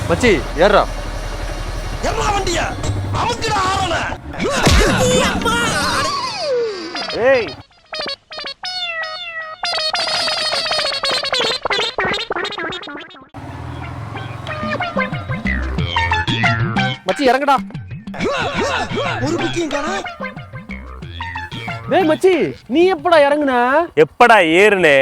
மச்சி ஏறா ஏறா வண்டியா அமுக்குடா ஆவல. ஏய் மச்சி இறங்குடா. ஒரு புக்கிங் காணா. டேய் மச்சி நீ எப்படா இறங்குன? எப்படா ஏறுனே?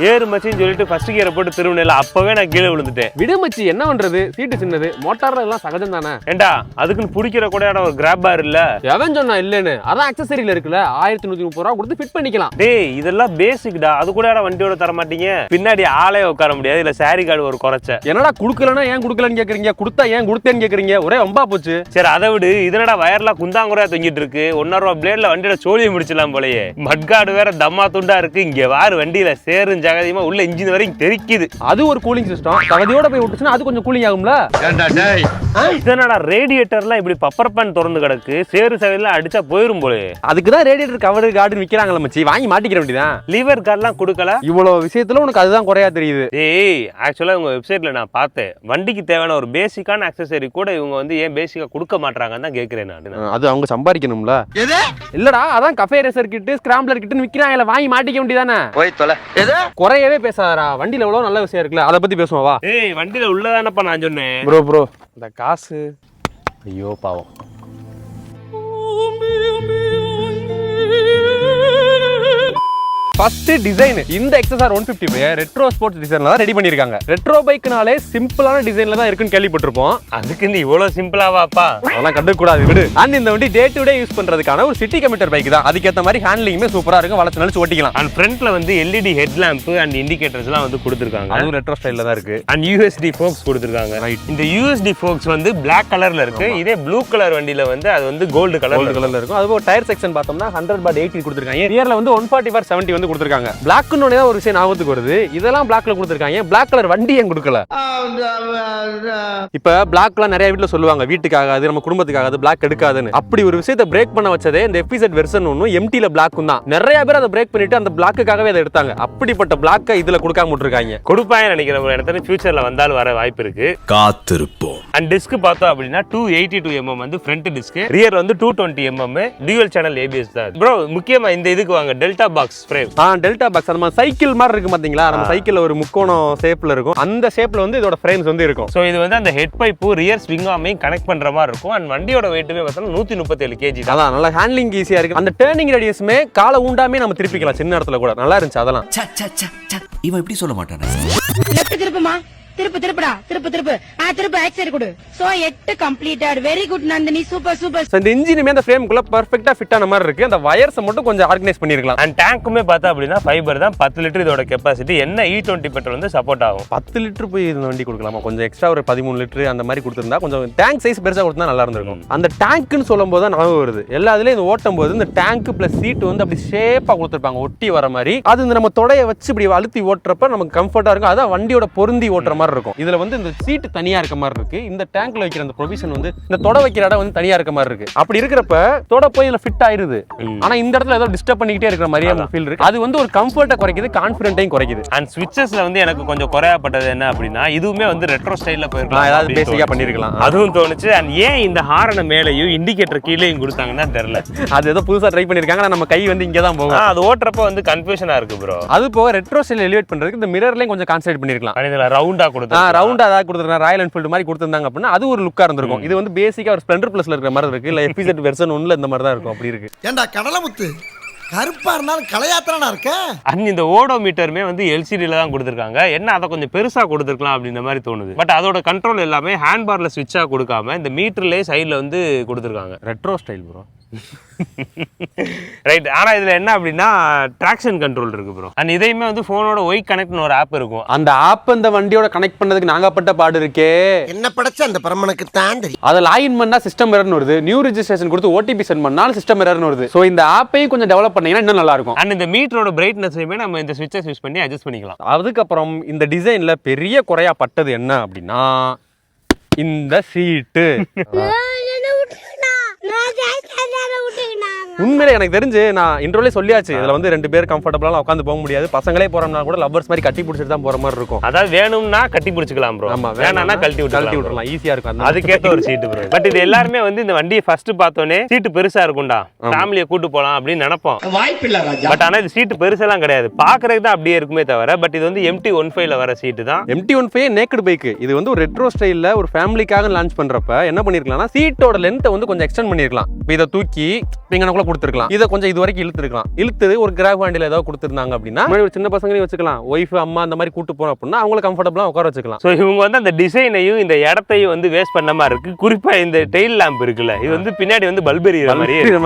ஏறு மச்சின்னு சொல்லிட்டு ஃபர்ஸ்ட் கியரை போட்டு திரும்பினேல, அப்பவே நான் கீழே விழுந்துட்டேன். விடு மச்சி, என்ன பண்றது, சீட்டு சின்னது, மோட்டார்ல எல்லாம் சகஜம் தானே. ஏண்டா அதுக்குன்னு பிடிக்கிற கூட ஒரு கிராப் பார் இல்ல? எவன் சொன்னா இல்லன்னு? அதான் அக்சசரியில இருக்குல்ல, 1130 ரூபா கொடுத்து ஃபிட் பண்ணிக்கலாம். டேய் இதெல்லாம் பேசிக்டா, அது கூட வண்டியோட தர மாட்டீங்க. பின்னாடி ஆளே உட்கார முடியாது, இல்ல சாரி கார்டு ஒரு குறைச்ச. என்னடா குடுக்கலன்னா ஏன் குடுக்கலன்னு கேக்குறீங்க, கொடுத்தா ஏன் கொடுத்தேன்னு கேக்குறீங்க, ஒரே வம்பா போச்சு. சரி அதை விடு, இதனடா வயர்லாம் குந்தாங்குறையா தொங்கிட்டு இருக்கு. 1.5 ரூபா பிளேட்ல வண்டியில சோழியை முடிச்சலாம் போலயே. மட்காடு வேற தம்மா துண்டா இருக்கு. இங்க வாரு வண்டியில சேரும் ஜகதியமா உள்ள இன்ஜின் வரைக்கும் தெரிக்குது. அது ஒரு கூலிங் சிஸ்டம், தகுதியோட போய் விட்டுச்சுன்னா அது கொஞ்சம் கூலிங் ஆகும்ல. இதனடா ரேடியேட்டர்லாம் இப்படி பப்பர் பேன் திறந்து கிடக்கு, சேரு சகையில அடிச்சா போயிரும் போலே. அதுக்குதான் ரேடியேட்டர் கவர் கார்டு விக்கிறாங்களா மச்சி, வாங்கி மாட்டிக்கிற வேண்டியதான். லிவர் கார்டெல்லாம் கொடுக்கல. இவ்வளவு விஷயத்துல உனக்கு அதுதான் குறையா தெரியுது. ஏய் ஆக்சுவலா உங்க வெப்சைட்ல நான் பார்த்தேன், வண்டிக்கு தேவையான ஒரு பேசிக்கான அக்சசரி கூட இவங்க வந்து ஏன் பேசிக்கா கொடுக்க மாட்டாங்கன்னு தான் கேக்குறேன் நான். அது அவங்க சம்பாதிக்கணும்ல. இல்லடா அதான் கஃபே ரேசர் கிட், ஸ்கிராம்பிளர் கிட்னு விக்கிறாங்கல, வாங்கி மாட்டிக்க வேண்டியதானே. போய் தொலை. குறையவே பேசாதடா, வண்டியில எவ்வளவு நல்ல விஷயம் இருக்குல்ல, அதை பத்தி பேசுவோம் வா. ஏய் வண்டியில உள்ளதானப்பா நான் சொன்னேன். ப்ரோ இந்த காசு, ஐயோ பாவம். ஃபர்ஸ்ட் டிசைன் இந்த XSR 150 ரெட்ரோ ஸ்போர்ட்ஸ் டிசைன்ல தான் ரெடி பண்ணிருக்காங்க. ரெட்ரோ பைக்னாலே சிம்பிளான டிசைன்ல தான் இருக்குன்னு கேள்விப்பட்டிருப்போம். அதுக்கு நீ இவ்வளவு சிம்பிளாவாப்பா? அதெல்லாம் கண்டுக்க கூடாது விடு. அண்ட் இந்த வண்டி டே டு டே யூஸ் பண்றதுக்கான ஒரு சிட்டி கமிட்டர் பைக் தான். அதுக்கேற்ற மாதிரி ஹேண்ட்லிங்குமே சூப்பரா இருக்கும், வளைச்சு நடிச்சு ஓட்டிக்கலாம். அண்ட் ஃப்ரண்ட்ல வந்து LED head lamp and indicators எல்லாம் வந்து கொடுத்துருக்காங்க. அதுவும் ரெட்ரோ ஸ்டைல்ல தான் இருக்கு. அண்ட் USD ஃபோக்ஸ் கொடுத்துருக்காங்க. இந்த USD ஃபோக்ஸ் வந்து பிளாக் கலர்ல இருக்கு. இதே ப்ளூ கலர் வண்டியில வந்து அது வந்து கோல்டு கலர்ல இருக்கும். அதுவும் டயர் செக்ஷன் பார்த்தோம்னா 100/80 கொடுத்துருக்காங்க. ரியர்ல வந்து 140/70 வந்து கொடுத்துருக்காங்க. பிளாக் ஒரு விஷயம் ஞாபகத்துக்கு வருது, இதெல்லாம் பிளாக்ல கொடுத்திருக்காங்க. பிளாக் கலர் வண்டி ஏன் கொடுக்கல? இப்ப பிளாக்லாம் நிறைய வீட்ல சொல்லுவாங்க, வீட்டுக்காக அது நம்ம குடும்பத்துக்காக அது பிளாக் எடுக்காதுன்னு. அப்படி ஒரு விஷயத்தை பிரேக் பண்ண வச்சதே இந்த FZ வெர்ஷன் 1 MT-ல பிளாக்கும் தான். நிறைய பேர் அதை பிரேக் பண்ணிட்டு அந்த பிளாக்குக்காகவே அதை எடுத்தாங்க. அப்படிப்பட்ட பிளாக்கை இதுல கொடுக்காம விட்டுருக்காங்க. கொடுப்பாங்க நினைக்கிற ஒரு இடத்துல ஃபியூச்சர்ல வந்தாலும் வர வாய்ப்பு இருக்கு, காத்திருப்போம். அண்ட் டிஸ்க் பார்த்தோம் அப்படின்னா 282mm வந்து ஃப்ரண்ட் டிஸ்க், ரியர் வந்து 220mm, டியூவல் சேனல் ABS தான். ப்ரோ முக்கியமா இந்த இதுக்கு வாங்க delta box frame. Delta box நம்ம சைக்கிள் மாதிரி இருக்கு பாத்தீங்களா, நம்ம சைக்கிள்ல ஒரு முக்கோணம் ஷேப்ல இருக்கும், அந்த ஷேப்ல வந்து இதோட ஃப்ரேம்ஸ் வந்து இருக்கும். சோ இது வந்து அந்த ஹெட் பைப் ரியர் ஸ்விங் ஆமையும் கனெக்ட் பண்ற மாதிரி இருக்கும். அண்ட் வண்டியோட வெயிட்டுமே பார்த்தா 137 kg தான். அதான் நல்லா ஹேண்ட்லிங் ஈஸியா இருக்கு. அந்த டர்னிங் ரேடியஸ்மே காலை ஊண்டாமே நம்ம திருப்பிக்கலாம் சின்ன இடத்துல கூட, நல்லா இருந்துச்சு. அதெல்லாம் இவன் இப்படி சொல்ல மாட்டானே. லெஃப்ட் திருப்புமா, திருப்புடா, திருப்பு ஆக்ட் சைடு கொடு. So 8 completed. Very good Nandini, super super. இந்த இன்ஜினுமே அந்த ஃப்ரேம்க்குள்ள பெர்ஃபெக்ட்டா ஃபிட் ஆன மாதிரி இருக்கு. அந்த வயர்ஸ் மட்டும் கொஞ்சம் ஆர்கனைஸ் பண்ணிருக்கலாம். அண்ட் டேங்க்குமே பார்த்தா அப்படின்னா ஃபைபர் தான். 10 லிட்டர் இதோட கெபாசிட்டி. என்ன E20 பெட்ரோல் வந்து சப்போர்ட் ஆகும். 10 லிட்டர் போய் இந்த வண்டி கொடுக்கலாமா? கொஞ்சம் எக்ஸ்ட்ரா ஒரு 13 லிட்டர் அந்த மாதிரி கொடுத்திருந்தா கொஞ்சம் டேங்க் சைஸ் பெருசா கொடுத்தா நல்லா இருந்திருக்கும். அந்த டேங்க்னு சொல்லும்போது தான் ஞாபகம் வருது, எல்லா இதுலயும் இந்த ஓட்டும் போது இந்த டேங்க் பிளஸ் சீட் வந்து அப்படி ஷேப்பா கொடுத்திருப்பாங்க, ஒட்டி வர மாதிரி. அது இந்த நம்ம தொடைய வச்சு இப்படி அழுத்தி ஓட்டுறப்ப நமக்கு கம்ஃபர்ட்டா இருக்கும். அதான் வண்டியோட பொருந்தி ஓட்டுற மாதிரி இருக்கும். இதுல வந்து இந்த சீட் தனியா இருக்க மாதிரி இருக்கு. இந்த டேங்க்ல வைக்கிற அந்த ப்ரொவிஷன் வந்து இந்த தொட வைக்கிற இடம் வந்து தனியா இருக்க மாதிரி இருக்கு. அப்படி இருக்கிறப்ப தொட போய் இதுல ஃபிட் ஆயிருது. ஆனா இந்த இடத்துல ஏதோ டிஸ்டர்ப் பண்ணிக்கிட்டே இருக்கிற மாதிரியே ஃபீல் இருக்கு. அது வந்து ஒரு கம்ஃபர்ட்டை குறைக்குது, கான்ஃபிடென்ட்டையும் குறைக்குது. அண்ட் ஸ்விட்சஸ்ல வந்து எனக்கு கொஞ்சம் குறையப்பட்டது என்ன அப்படின்னா, இதுவுமே வந்து ரெட்ரோ ஸ்டைல்ல போயிருக்கலாம், ஏதாவது பேசிக்கா பண்ணிருக்கலாம், அதுவும் தோணுச்சு. அண்ட் ஏன் இந்த ஹாரன மேலேயும் இண்டிகேட்டர் கீழேயும் கொடுத்தாங்கன்னா தெரியல. அது ஏதோ புதுசா ட்ரை பண்ணிருக்காங்க. நம்ம கை வந்து இங்க தான் போகும். அது ஓட்டுறப்ப வந்து கன்ஃபியூஷனா இருக்கு ப்ரோ. அது போக ரெட்ரோ ஸ்டைல் எலிவேட் பண்றதுக்கு இந்த மிரர்லயும் கொஞ்சம் கான்சென்ட்ரேட் பண்ணிருக்கலாம். இதுல ரவுண்டா கொடுத்தா ரவுண்டா ஏதாவது கொடுத்துருக்காங்க, ராயல் என்ஃபீல்டு மாதிரி கொடுத்திருந்தாங்க அப்படின்னா அது ஒரு லுக்கா இருந்திருக்கும். இது வந்து பேசிக்கா ஒரு ஸ்ப்ளெண்டர் பிளஸ்ல இருக்கிற மாதிரி இருக்கு, இல்ல FZ வெர்ஷன் 1ல இந்த மாதிரி தான் இருக்கும். அப்படி இருக்கு. ஏண்டா கடலமுத்து, கருப்பா இருந்தாலும் கலையாத்திரனா இருக்க. அண்ட் இந்த ஓடோமீட்டருமே வந்து LCD-ல தான் கொடுத்துருக்காங்க. என்ன அதை கொஞ்சம் பெருசா கொடுத்துருக்கலாம் அப்படின்ற மாதிரி தோணுது. பட் அதோட கண்ட்ரோல் எல்லாமே ஹேண்ட் பார்ல ஸ்விட்சா கொடுக்காம இந்த மீட்டர்லயே சைட்ல வந்து கொடுத்துருக்காங்க. Retro style bro. ரைட். ஆனா இதுல என்ன அப்படின்னா ட்ராக்ஷன் கண்ட்ரோல் இருக்கு ப்ரோ. அண்ட் இதையுமே வந்து போனோட ஒய் கனெக்ட்னு ஒரு ஆப் இருக்கும். அந்த ஆப் இந்த வண்டியோட கனெக்ட் பண்ணதுக்கு நாங்கப்பட்ட பாடு இருக்கே. என்ன படைச்ச அந்த பரமனுக்கு தான் தெரியும். அதை லாகின் பண்ணா சிஸ்டம் எரர்னு வருது, நியூ ரெஜிஸ்ட்ரேஷன் கொடுத்து OTP சென்ட் பண்ணாலும் சிஸ்டம் எரர்னு வருது. சோ இந்த ஆப்பையும் கொஞ்சம் டெவலப் பண்ணீங்கன்னா இன்னும் நல்லா இருக்கும். அண்ட் இந்த மீட்டரோட பிரைட்னஸையுமே நம்ம இந்த ஸ்விட்சஸ் யூஸ் பண்ணி அட்ஜஸ்ட் பண்ணிக்கலாம். அதுக்கப்புறம் இந்த டிசைன்ல பெரிய குறையா பட்டது என்ன அப்படின்னா இந்த சீட்டு. உண்மையிலே எனக்கு தெரிஞ்சு நான் இன்ட்ரோலே சொல்லியாச்சு இதுல வந்து 2 பேர் கம்ஃபர்டபுளா உட்காந்து போக முடியாது. பசங்களே போறோம்னா கூட லவ்வர்ஸ் மாதிரி கட்டி பிடிச்சிட்டு தான் போற மாதிரி இருக்கும். அதாவது வேணும்னா கட்டி பிடிச்சிக்கலாம் ப்ரோ. ஆமா, வேணாம்னா கழட்டி விட்டுறலாம், ஈஸியா இருக்கும். அதுக்கேற்ற ஒரு சீட்டு ப்ரோ. பட் இது எல்லாருமே வந்து இந்த வண்டியை ஃபர்ஸ்ட் பார்த்தோன்னே சீட்டு பெருசா இருக்கும்டா, ஃபேமிலியை கூட்டு போலாம் அப்படின்னு நினைப்போம். வாய்ப்பில்லை ராஜா. பட் ஆனா இது சீட்டு பெருசெல்லாம் கிடையாது, பாக்குறதுக்கு தான் அப்படியே இருக்குமே தவிர. பட் இது வந்து MT-15 வர சீட்டு தான். MT-15 naked bike. இது வந்து ஒரு ரெட்ரோ ஸ்டைல்ல ஒரு ஃபேமிலிக்காக லான்ச் பண்றப்ப என்ன பண்ணிருக்கலாம்னா சீட்டோட லென்த்தை வந்து கொஞ்சம் எக்ஸ்டெண்ட் பண்ணிருக்கலாம். இதை தூக்கி இங்கனக்குள்ள கொடுத்துருக்கலாம், இதை கொஞ்சம் இது வரைக்கும் இழுத்து ஒரு கிராப் ஹேண்டில் ஏதாவது கொடுத்துருந்தாங்க அப்படின்னா ஒரு சின்ன பசங்களையும் வச்சுக்கலாம், ஒய்ஃப் அம்மா அந்த மாதிரி கூட்டு போறோம் அப்படின்னா அவங்களை கம்ஃபர்டபுளா உட்கார வச்சுக்கலாம். ஸோ இவங்க வந்து அந்த டிசைனையும் இந்த இடத்தையும் வந்து வேஸ்ட் பண்ண மாதிரி இருக்கு. குறிப்பா இந்த டெயில் லேம்ப் இருக்குல்ல, இது வந்து பின்னாடி வந்து பல்ப் எரியுற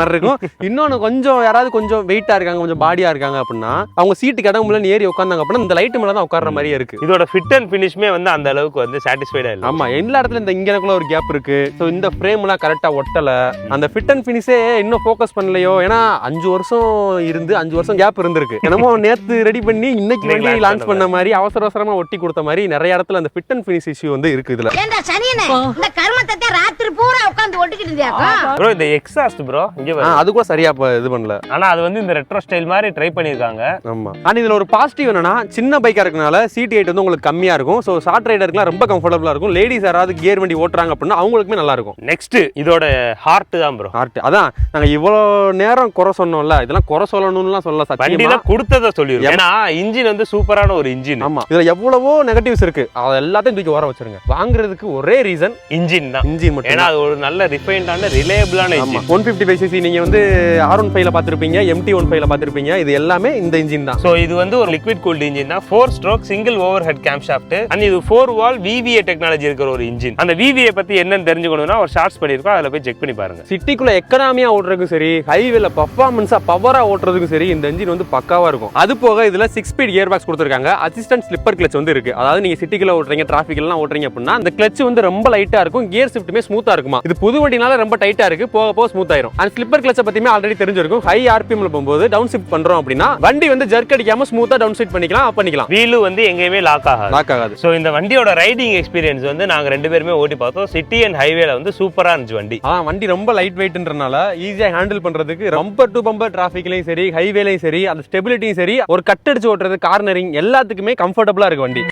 மாதிரி இருக்கும். இன்னொன்னு கொஞ்சம் யாராவது கொஞ்சம் வெயிட்டா இருக்காங்க, கொஞ்சம் பாடியா இருக்காங்க அப்படின்னா அவங்க சீட்டுக்கு இடம் முள்ள ஏறி உட்காந்தாங்க அப்படின்னா இந்த லைட் மேல தான் உட்கார்ற மாதிரியே இருக்கு. இதோட ஃபிட் அண்ட் ஃபினிஷ்மே வந்து அந்த அளவுக்கு வந்து சாட்டிஸ்ஃபைடா இல்லை. ஆமா, எல்லா இடத்துல இந்த இங்கனக்குள்ள ஒரு கேப் இருக்கு. ஸோ இந்த ஃப்ரேம்லாம் கரெக்டா ஒட்டல, அந்த ஃபிட் அண்ட் ஃபினிஷே இன்னும் ஃபோக்கஸ் பண்ணலையோ. ஏன்னா 5 வருஷம் இருந்து 5 வருஷம் கேப் இருந்திருக்கு. என்னமோ நேத்து ரெடி பண்ணி இன்னைக்கு வண்டி லான்ச் பண்ண மாதிரி அவசர அவசரமா ஒட்டி கொடுத்த மாதிரி நிறைய இடத்துல அந்த ஃபிட் அண்ட் ஃபினிஷ் இஷ்யூ வந்து இருக்கு இதுல. ஏண்டா சனியனே, இந்த கர்மத்தை ராத்திரி பூரா உட்கார்ந்து ஒட்டிக்கிட்டு இருந்தியாக்கா? ப்ரோ இந்த எக்ஸாஸ்ட் ப்ரோ இங்க வர அது கூட சரியா இது பண்ணல. ஆனா அது வந்து இந்த ரெட்ரோ ஸ்டைல் மாதிரி ட்ரை பண்ணிருக்காங்க. ஆமா, ஆனா இதுல ஒரு பாசிட்டிவ் என்னன்னா சின்ன பைக்கா இருக்கனால சீட் ஹைட் வந்து உங்களுக்கு கம்மியா இருக்கும். சோ ஷார்ட் ரைடருக்குலாம் ரொம்ப கம்ஃபர்டபுளா இருக்கும். லேடிஸ் யாராவது கியர் வண்டி ஓட்டுறாங்க அப்படின்னா அவங்களுக்குமே நல்லா இருக்கும். நெக்ஸ்ட் இதோட ஹார்ட் தான் ப்ரோ. ஹார்ட் அதான் நாங்க இவ்வளவு நேரம் குறை சொன்னோம்ல, இதெல்லாம் குறை சொல்லணும்லாம் சொல்லல. வண்டியில கொடுத்தத சொல்லிருக்கோம். ஏன்னா இன்ஜின் வந்து சூப்பரான ஒரு இன்ஜின். ஆமா, இதுல எவ்வளவோ நெகட்டிவ்ஸ் இருக்கு, அது எல்லாத்தையும் தூக்கி ஓர வச்சிருங்க. வாங்குறதுக்கு ஒரே ரீசன் இன்ஜின் தான். இன்ஜின் மட்டும். ஏன்னா அது ஒரு நல்ல ரிஃபைன்டான ரிலையபிளான இன்ஜின். 155cc நீங்க வந்து R15 ல பாத்திருப்பீங்க, MT-15 ல பாத்திருப்பீங்க. இது எல்லாமே இந்த இன்ஜின் தான். சோ இது வந்து ஒரு லிக்விட் கூல்ட் இன்ஜின் தான். 4 stroke single over head game shaft and இது 4 வால் VVA டெக்னாலஜி இருக்கிற ஒரு இன்ஜின். அந்த VVA பத்தி என்னன்னு தெரிஞ்சுக்கணும்னா ஒரு ஷார்ட்ஸ் பண்ணிருக்கோம், அதுல போய் செக் பண்ணி பாருங்க. சிட்டிக்குள்ள எக்கனாமியா ஓட்டுறதுக்கும் சரி, ஹைவேல பர்ஃபார்மன்ஸா பவரா ஓட்டுறதுக்கும் சரி இந்த இன்ஜின் வந்து பக்காவா இருக்கும். அது போக இதுல 6 ஸ்பீட் கியர் பாக்ஸ் கொடுத்திருக்காங்க. அசிஸ்டன்ட் ஸ்லிப்பர் கிளட்ச் வந்து இருக்கு. அதாவது நீங்க சிட்டிக்குள்ள ஓட்டுறீங்க, டிராஃபிக் எல்லாம் ஓட்டுறீங்க அப்படின்னா அந்த கிளட்ச் வந்து ரொம்ப லைட்டா இருக்கும், கியர் ஷிஃப்ட்டுமே ஸ்மூத்தா இருக்குமா. இது புது வண்டினால ரொம்ப டைட்டா இருக்கு, போக போக ஸ்மூத் ஆயிரும். அண்ட் ஸ்லிப்பர் கிளட்சை பத்தியுமே ஆல்ரெடி தெரிஞ்சிருக்கும். ஹை RPM ல போகும்போது டவுன் ஷிஃப்ட் பண்றோம் அப்படின்னா வண்டி வந்து ஜர்க் அடிக்காம ஸ்மூத்தா டவுன் ஷிஃப்ட் பண்ணிக்கலாம், அப் பண்ணிக்கலாம். வீல் வந்து எங்கேயுமே லாக் ஆகாது. சோ இந்த வண்டியோட ரைடிங் எக்ஸ்பீரியன்ஸ் வந்து நாங்க 2 பேருமே ஓட்டி பார்த்தோம். சிட்டி அண்ட் ஹைவேல வந்து சூப்பரா இருந்துச்சு வண்டி. வண்டி ரொம்ப லைட் வெயிட்ன்றனால ஈஸியா ஹேண்டில் பண்றதுக்கு பம்பர் டு பம்பர் டிராஃபிக்லயும் சரி, ஹைவேலயும் சரி, அந்த ஸ்டெபிலிட்டியும் சரி, ஒரு கட் அடிச்சு ஓட்டுறது, கார்னரிங் எல்லாத்துக்குமே கம்ஃபர்டபுளா இருக்கு வண்டி.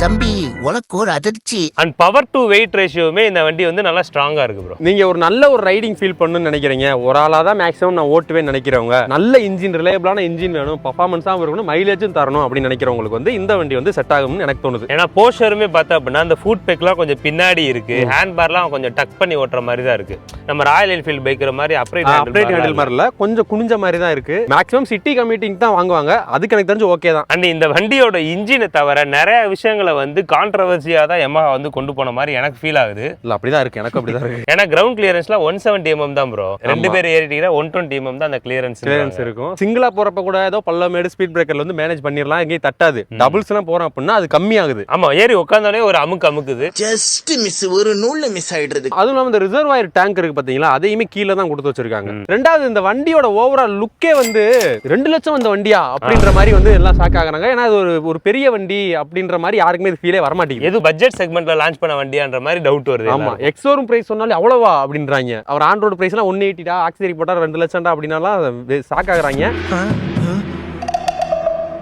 தம்பி உனக்கு ஒரு அதிர்ச்சி. அண்ட் பவர் டு வெயிட் ரேஷியோமே இந்த வண்டி வந்து நல்லா ஸ்ட்ராங்கா இருக்கு ப்ரோ. நீங்க ஒரு நல்ல ஒரு ரைடிங் ஃபீல் பண்ணணும்னு நினைக்கிறீங்க, ஒரு ஆளா தான் மேக்ஸிமம் நான் ஓட்டுவேன்னு நினைக்கிறவங்க, நல்ல இன்ஜின், ரிலையபிளான இன்ஜின் வேணும், பர்ஃபார்மன்ஸாகவும் இருக்கணும், மைலேஜும் தரணும் அப்படின்னு நினைக்கிறவங்களுக்கு வந்து இந்த வண்டி வந்து செட் ஆகும்னு எனக்கு தோணுது. ஏன்னா போஷருமே பார்த்தா அப்படின்னா அந்த ஃபுட் பேக்லாம் கொஞ்சம் பின்னாடி இருக்கு, ஹேண்ட் பார்லாம் கொஞ்சம் டக் பண்ணி ஓட்டுற மாதிரி தான் இருக்கு. நம்ம ராயல் என்ஃபீல்ட் பைக்கிற மாதிரி அப்ரைட் ஹேண்டில் மாதிரி இல்ல, கொஞ்சம் குனிஞ்ச மாதிரி தான் இருக்கு. மேக்ஸிமம் சிட்டி கம்யூட்டிங் தான் வாங்குவாங்க, அதுக்கு எனக்கு தெரிஞ்சு ஓகே தான். அண்ட் இந்த வண்டியோட இன்ஜினை தவிர நிறைய விஷயங்களை வந்து கான்ட்ரவர்சியா தான் Yamaha வந்து கொண்டு போன மாதிரி எனக்கு ஃபீல் ஆகுது. இல்ல அப்படிதான் இருக்கு, எனக்கு அப்படிதான் இருக்கு. ஏன்னா கிரவுண்ட் கிளியரன்ஸ்ல 170 mm தான் ப்ரோ. 2 பேர் ஏறிட்டீங்கன்னா 120 mm தான் அந்த கிளியரன்ஸ் இருக்கும். சிங்கிளா போறப்ப கூட ஏதோ பள்ளமேடு ஸ்பீட் பிரேக்கர்ல வந்து மேனேஜ் பண்ணிரலாம், எங்கேயும் தட்டாது. டபுள்ஸ் எல்லாம் போறோம் அப்படின்னா அது கம்மியாகுது. ஆமா, ஏறி உட்கார்ந்தாலே ஒரு அமுக்குது. ஜஸ்ட் மிஸ், ஒரு நூல்ல மிஸ் ஆயிடுறது. அதுவும் இல்லாம இந்த ரிசர்வாயர் டேங்க் இருக்கு பாத்தீங்களா, அதையுமே கீழே தான் கொடுத்து வச்சிருக்காங்க. ரெண்டாவது இந்த வண்டியோட ஓவரால் லுக்கே வந்து 2 லட்சம் அந்த வண்டியா அப்படின்ற மாதிரி வந்து எல்லாம் ஷாக் ஆகுறாங்க. ஏன்னா அது ஒரு பெரிய வண்டி அப்படின்ற மாதிரி யாருக்குமே இது ஃபீலே வர மாட்டேங்குது. எது பட்ஜெட் செக்மெண்ட்ல லான்ச் பண்ண வண்டியான்ற மாதிரி டவுட் வருது. ஆமா, எக்ஸோரூம் பிரைஸ் சொன்னாலே அவ்வளவா அப்படின்றாங்க. அவர் ஆன் ரோடு பிரைஸ் எல்லாம் 180 ஆக்சிடரி போட்டா 2 லட்சம் அப்படின்னாலாம் ஷாக் ஆகுறாங்க.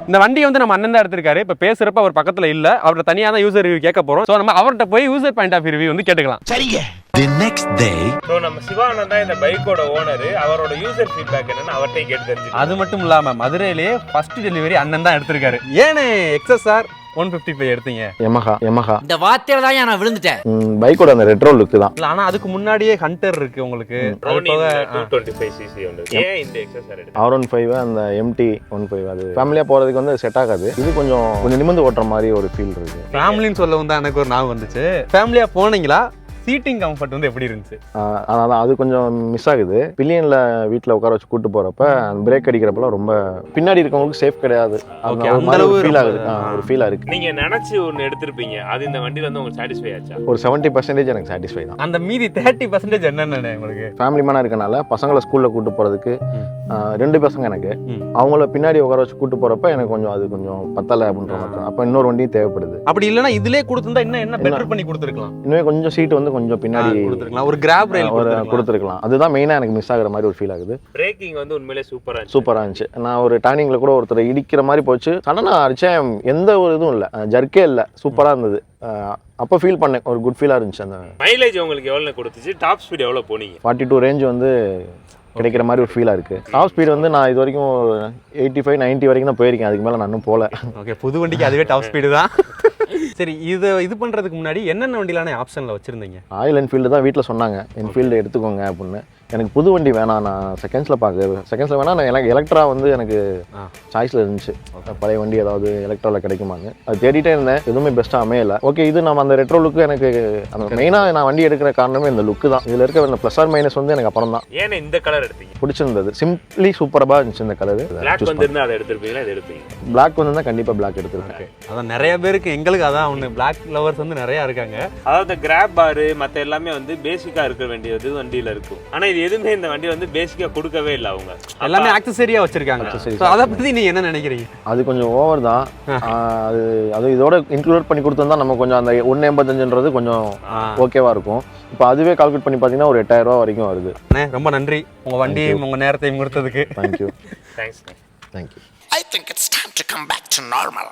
இந்த வண்டி வந்து நம்ம அண்ணன் தான் எடுத்திருக்காரு. இப்ப பேசுறப்ப அவர் பக்கத்துல இல்ல, அவர்ட்ட தனியா தான் யூசர் ரிவ்யூ கேட்க போறோம். சோ நம்ம அவர்ட்ட போய் யூசர் பாயிண்ட் ஆஃப் ரிவ்யூ வந்து கேட்டுக்கலாம். சரிங்க. The next day. சோ நம்ம சிவானந்த் தான் இந்த பைக்கோட ஓனர். அவரோட யூசர் ஃபீட்பேக் என்னன்னு அவர்ட்டே கேட்டு தெரிஞ்சு. அது மட்டும் இல்லாம மதுரையிலே ஃபர்ஸ்ட் டெலிவரி அண்ணன் தான் எடுத்திருக்காரு. ஏனே XSR 155 எடுத்தீங்க? Yamaha இந்த வார்த்தையில தான் நான் விழுந்துட்டேன். பைக்கோட அந்த ரெட்ரோ லுக் தான். இல்ல, ஆனா அதுக்கு முன்னாடியே ஹண்டர் இருக்கு உங்களுக்கு. 225cc வந்து. ஏன் இந்த XSR எடுத்தீங்க? R15 அந்த MT-15 அது ஃபேமிலியா போறதுக்கு வந்து செட் ஆகாது. இது கொஞ்சம் நிமிர்ந்து ஓட்டுற மாதிரி ஒரு ஃபீல் இருக்கு. ஃபேமிலின்னு சொல்லவும் தான் எனக்கு ஒரு ஞாபகம் வந்துச்சு. ஃபேமிலியா போனீங்களா? சீட்டிங் கம்ஃபர்ட் வந்து எப்படி இருந்துச்சு? அதான் அது கொஞ்சம் மிஸ் ஆகுது. பில்லியன்ல வீட்டில் உட்கார வச்சு கூட்டு போறப்ப பிரேக் அடிக்கிறப்பெல்லாம் ரொம்ப பின்னாடி இருக்கவங்களுக்கு சேஃப் கிடையாது. ஒரு ஃபீலா இருக்கு. நீங்க நினைச்சு ஒன்னு எடுத்திருப்பீங்க, அது இந்த வண்டியில வந்து உங்களுக்கு சாட்டிஸ்ஃபை ஆச்சா? ஒரு 70% எனக்கு சாட்டிஸ்ஃபை தான். அந்த மீதி 30% என்னன்னு உங்களுக்கு? ஃபேமிலி மேனா இருக்கனால பசங்களை ஸ்கூல்ல கூட்டு போறதுக்கு 2 பசங்க எனக்கு, அவங்கள பின்னாடி உட்கார வச்சு கூட்டு போறப்ப எனக்கு கொஞ்சம் அது கொஞ்சம் பத்தல அப்படின்ற மாதிரி. அப்ப இன்னொரு வண்டியும் தேவைப்படுது. அப்படி இல்லைன்னா இதுலயே கொடுத்திருந்தா இன்னும் என்ன பெட்டர் பண்ணி கொடுத்துருக்கலாம். இன்னும் கொஞ்சம் சீட் வந்து கொஞ்சம் பின்னாடி கொடுத்துருக்கலாம், ஒரு கிராப் ரயில் கொடுத்துருக்கலாம். அதுதான் மெயினாக எனக்கு மிஸ் ஆகுற மாதிரி ஒரு ஃபீல் ஆகுது. பிரேக்கிங் வந்து உண்மையிலே சூப்பராக இருந்துச்சு. நான் ஒரு டர்னிங்கில் கூட ஒருத்தர் இடிக்கிற மாதிரி போச்சு, சடனாக அடித்தேன், எந்த ஒரு இதுவும் இல்லை, ஜர்க்கே இல்லை, சூப்பராக இருந்தது. அப்போ ஃபீல் பண்ணேன், ஒரு குட் ஃபீலாக இருந்துச்சு. அந்த மைலேஜ் உங்களுக்கு எவ்வளோ கொடுத்துச்சு? டாப் ஸ்பீட் எவ்வளோ போனீங்க? 42 ரேஞ்ச் வந்து கிடைக்கிற மாதிரி ஒரு ஃபீலாக இருக்குது. டாப் ஸ்பீடு வந்து நான் இது வரைக்கும் 85-90 வரைக்கும் தான் போயிருக்கேன், அதுக்கு மேலே நான் இன்னும் போகல. ஓகே, புது வண்டிக்கு அதுவே டாப் ஸ்பீடு தான். சரி, இது பண்ணுறதுக்கு முன்னாடி என்னென்ன வண்டிலான ஆப்ஷனில் வச்சுருந்தீங்க? ராயல் என்ஃபீல்டு தான் வீட்டில் சொன்னாங்க, என்ஃபீல்டு எடுத்துக்கோங்க அப்படின்னு. எனக்கு புது வண்டி வேணாம், நான் செகண்ட்ஸில் வேணாம். நான் எலக்ட்ரா வந்து எனக்கு சாய்ஸில் இருந்துச்சு, பழைய வண்டி ஏதாவது எலக்ட்ராவில் கிடைக்குமான்னு. அது தேடிட்டே இருந்தேன், எதுவுமே பெஸ்ட்டாக அமையலை. ஓகே, இது நம்ம அந்த ரெட்ரோ லுக்கு எனக்கு அந்த மெயினாக நான் வண்டி எடுக்கிற காரணமே இந்த லுக்கு தான். இதில் இருக்க இந்த ப்ளஸ் ஆர் மைனஸ் வந்து எனக்கு அப்புறம் தான். ஏன்னா இந்த கலர் எடுத்தீங்க? பிடிச்சிருந்தது, சிம்பிளி சூப்பராக இருந்துச்சு இந்த கலர். பிளாக் வந்திருந்தா அதை எடுத்துருப்பீங்களா? இது எடுப்பீங்க? பிளாக் வந்து தான் கண்டிப்பாக பிளாக் எடுத்துருக்கேன். அதான் நிறைய பேருக்கு, எங்களுக்கு அதான் ஒன்று, பிளாக் லவர்ஸ் வந்து நிறையா இருக்காங்க. அதாவது கிராப் பாரு மற்ற எல்லாமே வந்து பேசிக்காக இருக்க வேண்டியது வண்டியில் இருக்கும். ஆனால் இது எதுவுமே இந்த வண்டி வந்து பேசிக்காக கொடுக்கவே இல்லை. அவங்க எல்லாமே ஆக்சசரியாக வச்சிருக்காங்க. அதை பற்றி நீங்கள் என்ன நினைக்கிறீங்க? அது கொஞ்சம் ஓவர் தான். அது இதோட இன்க்ளூட் பண்ணி கொடுத்துருந்தா நம்ம கொஞ்சம் அந்த 185ன்றது கொஞ்சம் ஓகேவா இருக்கும். இப்போ அதுவே கால்குலேட் பண்ணி பார்த்தீங்கன்னா ஒரு 8000 ரூபா வரைக்கும் வருது. ரொம்ப நன்றி உங்கள் வண்டியும் உங்கள் நேரத்தையும் கொடுத்ததுக்கு. Thank you. Thanks. Thank you. I think it's time to come back to normal.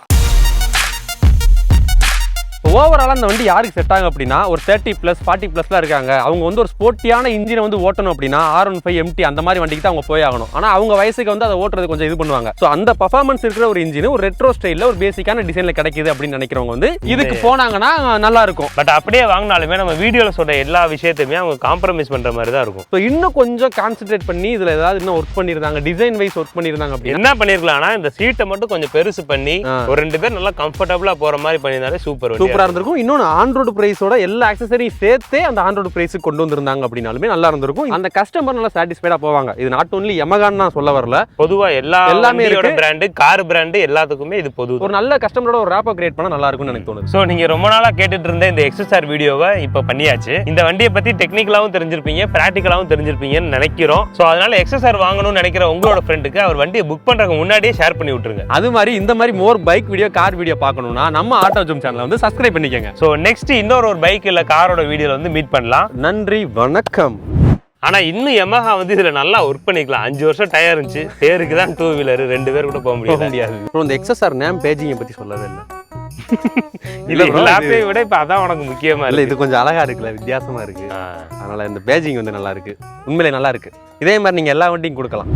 ஓவராலாக அந்த வண்டி யாருக்கு செட் ஆகும் அப்படின்னா, ஒரு 30+, 40+லாம் இருக்காங்க, அவங்க வந்து ஒரு ஸ்போர்ட்டியான இன்ஜினை வந்து ஓட்டணும் அப்படின்னா R15 MT அந்த மாதிரி வண்டிக்கு தான் அவங்க போய் ஆகணும். ஆனால் அவங்க வயசுக்கு வந்து அதை ஓட்டுறது கொஞ்சம் இது பண்ணுவாங்க. ஸோ அந்த பர்ஃபார்மன்ஸ் இருக்கிற ஒரு இன்ஜின் ஒரு ரெட்ரோ ஸ்டைலில் ஒரு பேசிக்கான டிசைனில் கிடைக்குது அப்படின்னு நினைக்கிறவங்க வந்து இதுக்கு போனாங்கன்னா நல்லா இருக்கும். பட் அப்படியே வாங்கினாலுமே நம்ம வீடியோவில் சொல்ற எல்லா விஷயத்தையுமே அவங்க காம்ப்ரமைஸ் பண்ணுற மாதிரி தான் இருக்கும். ஸோ இன்னும் கொஞ்சம் கான்சென்ட்ரேட் பண்ணி இதில் ஏதாவது இன்னும் ஒர்க் பண்ணியிருந்தாங்க, டிசைன் வைஸ் ஒர்க் பண்ணியிருந்தாங்க அப்படின்னா என்ன பண்ணிருக்கலாம்னா, இந்த சீட்டை மட்டும் கொஞ்சம் பெருசு பண்ணி ஒரு 2 பேர் நல்லா கம்ஃபர்டபுளாக போகிற மாதிரி பண்ணியிருந்தாலே சூப்பராக இருந்திருக்கும். இன்னொன்று ஆண்ட்ராய்டு பிரைஸோட எல்லா ஆக்சசரியும் சேர்த்தே அந்த ஆண்ட்ராய்டு பிரைஸுக்கு கொண்டு வந்திருந்தாங்க அப்படின்னாலுமே நல்லா இருந்திருக்கும். அந்த கஸ்டமர் நல்லா சாட்டிஸ்ஃபைடா போவாங்க. இது நாட் ஒன்லி யமகான்னு நான் சொல்ல வரல, பொதுவா எல்லாமே பிராண்டு, கார் பிராண்டு எல்லாத்துக்குமே இது பொது. ஒரு நல்ல கஸ்டமரோட ஒரு ராப்பை கிரியேட் பண்ணா நல்லா இருக்கும்னு எனக்கு தோணுது. ஸோ நீங்க ரொம்ப நாளா கேட்டுட்டு இருந்த இந்த XSR வீடியோவை இப்போ பண்ணியாச்சு. இந்த வண்டியை பத்தி டெக்னிக்கலாவும் தெரிஞ்சிருப்பீங்க, பிராக்டிகலாவும் தெரிஞ்சிருப்பீங்கன்னு நினைக்கிறோம். ஸோ அதனால XSR வாங்கணும்னு நினைக்கிற உங்களோட ஃப்ரெண்டுக்கு அவர் வண்டியை புக் பண்றதுக்கு முன்னாடியே ஷேர் பண்ணி விட்டுருங்க. அது மாதிரி இந்த மாதிரி மோர் பைக் வீடியோ, கார் வீடியோ பார்க்கணும்னா நம்ம ஆட்டோ ஜூம் சேனலை வந்து சப்ஸ்கிரைப் பண்ணிக்கங்க. ஸோ நெக்ஸ்ட் இன்னொரு பைக் இல்ல காரோட வீடியோல வந்து மீட் பண்ணலாம். நன்றி, வணக்கம். ஆனா இன்னும் Yamaha வந்து இதுல நல்லா ஒர்க் பண்ணிக்கலாம். 5 வருஷம் டயர் இருந்துச்சு, பேருக்கு தான் 2 வீலர், 2 பேர் கூட போக முடியாது. அப்புறம் இந்த XSR நேம் பேஜிங்கை பத்தி சொல்லவே இல்லை. இது எல்லாத்தையும் விட இப்ப அதான் உனக்கு முக்கியமா இல்லை, இது கொஞ்சம் அழகா இருக்குல்ல, வித்தியாசமா இருக்கு. அதனால இந்த பேஜிங் வந்து நல்லா இருக்கு, உண்மையிலே நல்லா இருக்கு. இதே மாதிரி நீங்க எல்லா வண்டியும் கொடுக்கலாம்.